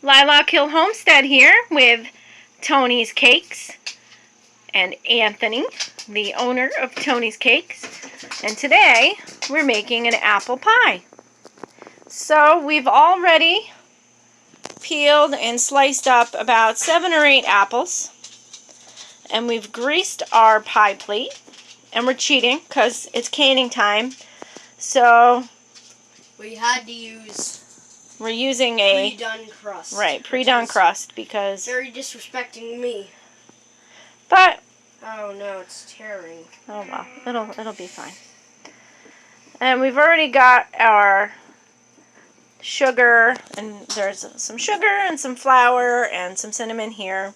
Lilac Hill Homestead here with Tony's Cakes and Anthony, the owner of Tony's Cakes. And today we're making an apple pie. So we've already peeled and sliced up about 7 or 8 apples. And we've greased our pie plate. And we're cheating because it's canning time. So we had to use... we're using a pre-done crust. Right, pre-done crust because... very disrespecting me. But... oh no, it's tearing. oh well, it'll be fine. And we've already got our sugar, and there's some sugar and some flour and some cinnamon here,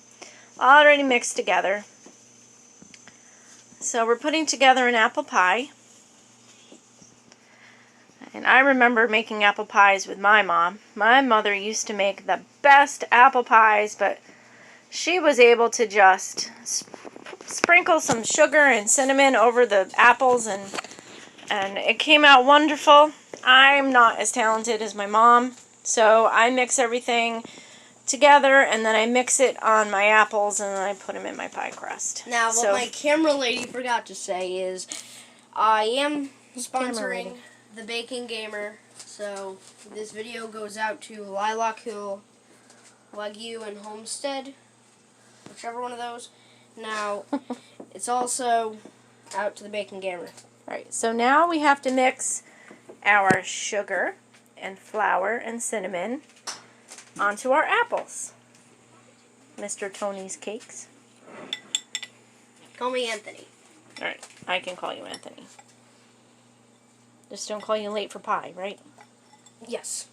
already mixed together. So we're putting together an apple pie. And I remember making apple pies with my mom. My mother used to make the best apple pies, but she was able to just sprinkle some sugar and cinnamon over the apples, and it came out wonderful. I'm not as talented as my mom, so I mix everything together, and then I mix it on my apples, and then I put them in my pie crust. Now, what my camera lady forgot to say is I am sponsoring the Baking Gamer, so this video goes out to Lilac Hill, Wagyu, and Homestead, whichever one of those. Now, it's also out to the Baking Gamer. Alright, so now we have to mix our sugar and flour and cinnamon onto our apples. Mr. Tony's Cakes. Call me Anthony. Alright, I can call you Anthony. Just don't call you late for pie, right? Yes,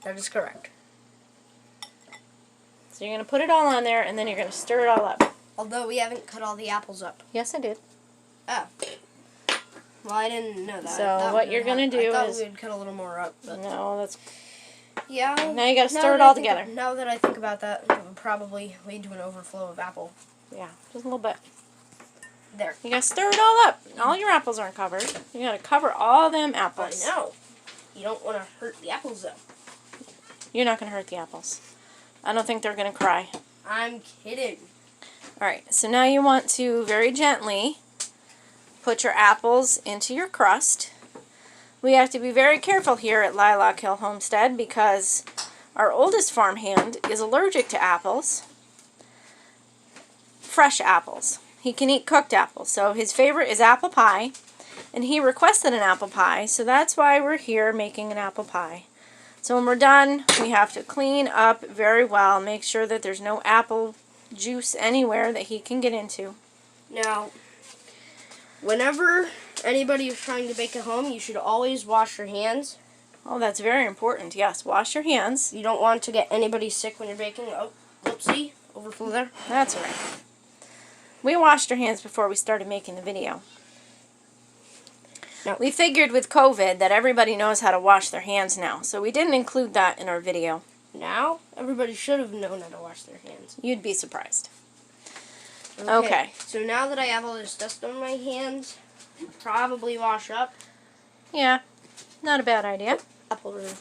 that is correct. So you're going to put it all on there, and then you're going to stir it all up. Although we haven't cut all the apples up. Yes, I did. Oh. Well, I didn't know that. So what you're going to do is... I thought we would cut a little more up. But no, that's... yeah. Now you got to stir it all together. Now that I think about that, it would probably lead to an overflow of apple. Yeah, just a little bit. There. You got to stir it all up. All your apples aren't covered. You got to cover all them apples. I know. You don't want to hurt the apples, though. You're not going to hurt the apples. I don't think they're going to cry. I'm kidding. Alright, so now you want to very gently put your apples into your crust. We have to be very careful here at Lilac Hill Homestead because our oldest farmhand is allergic to apples. Fresh apples. He can eat cooked apples, so his favorite is apple pie, and he requested an apple pie, so that's why we're here making an apple pie. So when we're done, we have to clean up very well, make sure that there's no apple juice anywhere that he can get into. Now, whenever anybody is trying to bake at home, you should always wash your hands. Oh, that's very important. Yes, wash your hands. You don't want to get anybody sick when you're baking. Oh, whoopsie, overflow there. That's all right. We washed our hands before we started making the video. No. We figured with COVID that everybody knows how to wash their hands now, so we didn't include that in our video. Now, everybody should have known how to wash their hands. You'd be surprised. Okay. So now that I have all this dust on my hands, I'll probably wash up. Yeah, not a bad idea. Apple room.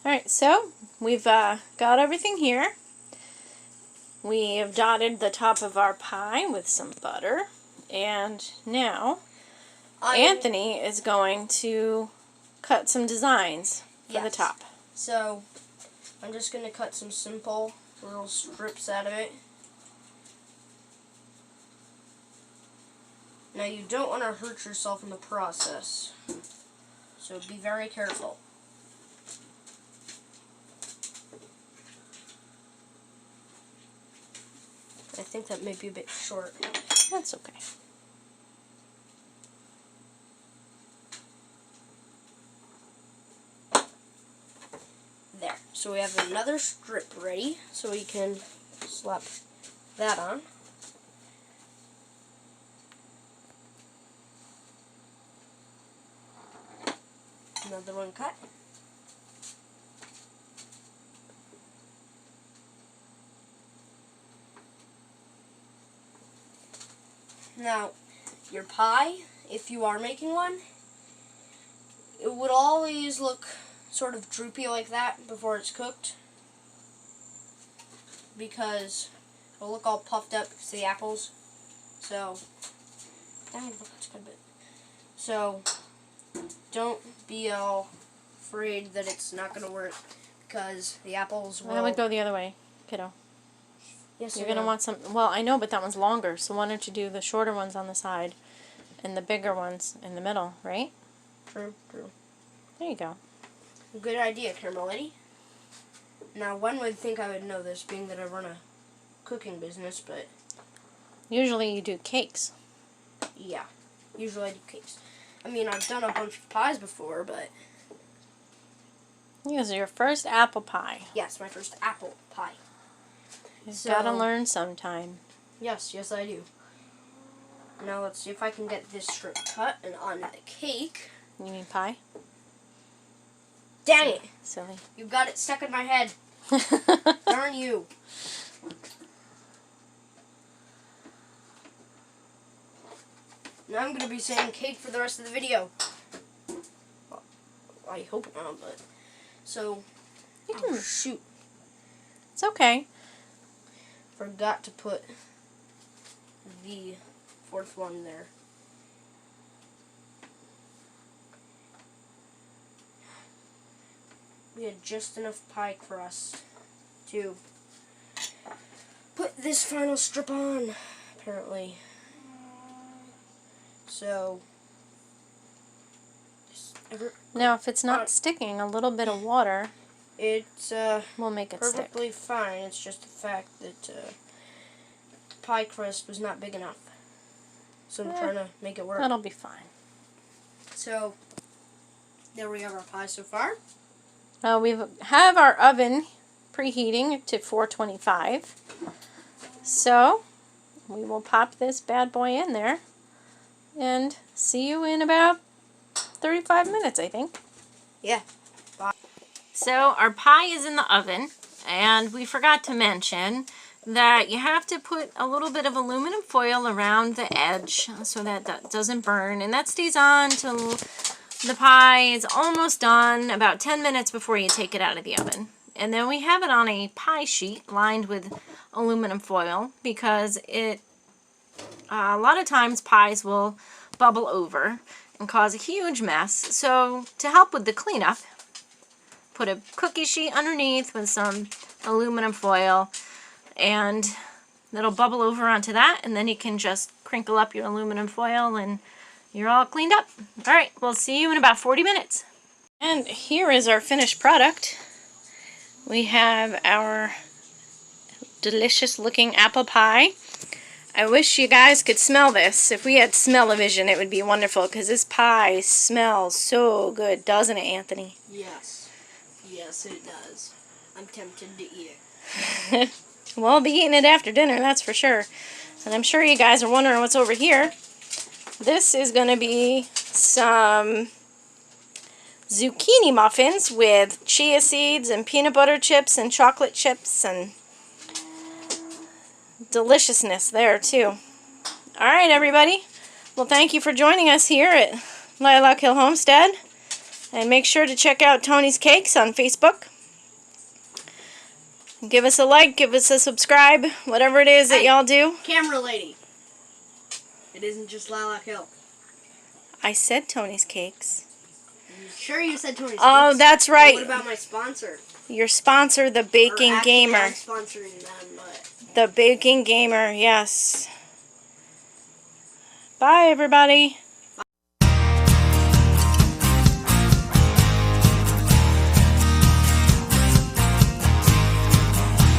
Alright, so we've got everything here. We have dotted the top of our pie with some butter. And now, Anthony is going to cut some designs for the top. So, I'm just going to cut some simple little strips out of it. Now, you don't want to hurt yourself in the process, so be very careful. I think that may be a bit short. That's okay. There. So we have another strip ready, so we can slap that on. Another one cut. Now, your pie, if you are making one, it would always look sort of droopy like that before it's cooked, because it'll look all puffed up to the apples. So, dang, look, that's a good bit. So, don't be all afraid that it's not going to work, because the apples will... I would go the other way, kiddo. Yes, You're going to want some... Well, I know, but that one's longer, so why don't you do the shorter ones on the side and the bigger ones in the middle, right? True, true. There you go. Good idea, Camera Lady. Now, one would think I would know this, being that I run a cooking business, but... Usually you do cakes. Yeah, usually I do cakes. I mean, I've done a bunch of pies before, but... This is your first apple pie. Yes, my first apple pie. You've got to learn sometime. Yes, yes I do. Now let's see if I can get this strip cut and on the cake. You mean pie? Dang it! Silly. You got it stuck in my head. Darn you. Now I'm going to be saying cake for the rest of the video. Well, I hope not, but... So, oh, shoot. It's okay. Forgot to put the fourth one there. We had just enough pie crust to put this final strip on, apparently. So, now if it's not sticking, a little bit of water will make it perfectly fine. It's just the fact that pie crust was not big enough. So I'm trying to make it work. That'll be fine. So, there we have our pie so far. We have our oven preheating to 425. So, we will pop this bad boy in there and see you in about 35 minutes, I think. Yeah. Bye. So, our pie is in the oven, and we forgot to mention that you have to put a little bit of aluminum foil around the edge so that that doesn't burn, and that stays on till the pie is almost done, about 10 minutes before you take it out of the oven. And then we have it on a pie sheet lined with aluminum foil because a lot of times pies will bubble over and cause a huge mess. So to help with the cleanup, put a cookie sheet underneath with some aluminum foil, and it'll bubble over onto that, and then you can just crinkle up your aluminum foil and you're all cleaned up. All right, we'll see you in about 40 minutes. And here is our finished product. We have our delicious looking apple pie. I wish you guys could smell this. If we had smell-o-vision, it would be wonderful, because this pie smells so good, doesn't it, Anthony? Yes. Yes, it does. I'm tempted to eat it. We'll be eating it after dinner, that's for sure. And I'm sure you guys are wondering what's over here. This is going to be some zucchini muffins with chia seeds and peanut butter chips and chocolate chips and deliciousness there too. Alright everybody, well thank you for joining us here at Lilac Hill Homestead, and make sure to check out Tony's Cakes on Facebook. Give us a like, give us a subscribe, whatever it is that y'all do. Camera Lady. It isn't just Lilac Hill. I said Tony's Cakes. You sure you said Tony's Cakes? Oh, that's right. What about my sponsor? Your sponsor, the Baking Gamer. I'm sponsoring them, but... The Baking Gamer, yes. Bye, everybody.